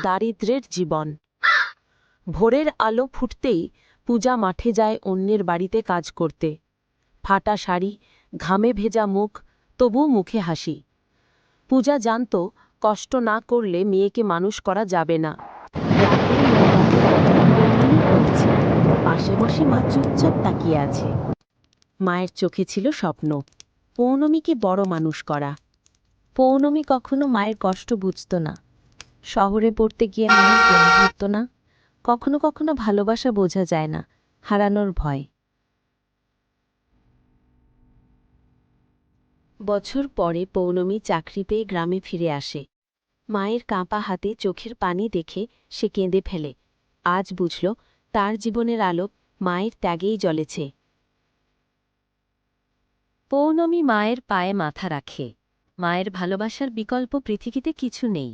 দারিদ্র্যের জীবন। ভোরের আলো ফুটতেই পূজা মাঠে যায় অন্যের বাড়িতে কাজ করতে। ফাটা শাড়ি, ঘামে ভেজা মুখ, তবুও মুখে হাসি। পূজা জানত কষ্ট না করলে মেয়েকে মানুষ করা যাবে না। পাশে বসে মা চুপচাপ তাকিয়ে আছে। মায়ের চোখে ছিল স্বপ্ন, পৌর্ণমীকে বড় মানুষ করা। পৌর্ণমী কখনো মায়ের কষ্ট বুঝত না। শহরে পড়তে গিয়ে মায়ের প্রেম ধরত না। কখনো কখনো ভালোবাসা বোঝা যায় না, হারানোর ভয়। বছর পরে পৌর্ণমী চাকরি পেয়ে গ্রামে ফিরে আসে। মায়ের কাঁপা হাতে চোখের পানি দেখে সে কেঁদে ফেলে। আজ বুঝল তার জীবনের আলো মায়ের ত্যাগেই জ্বলেছে। পৌর্ণমী মায়ের পায়ে মাথা রাখে। মায়ের ভালোবাসার বিকল্প পৃথিবীতে কিছু নেই।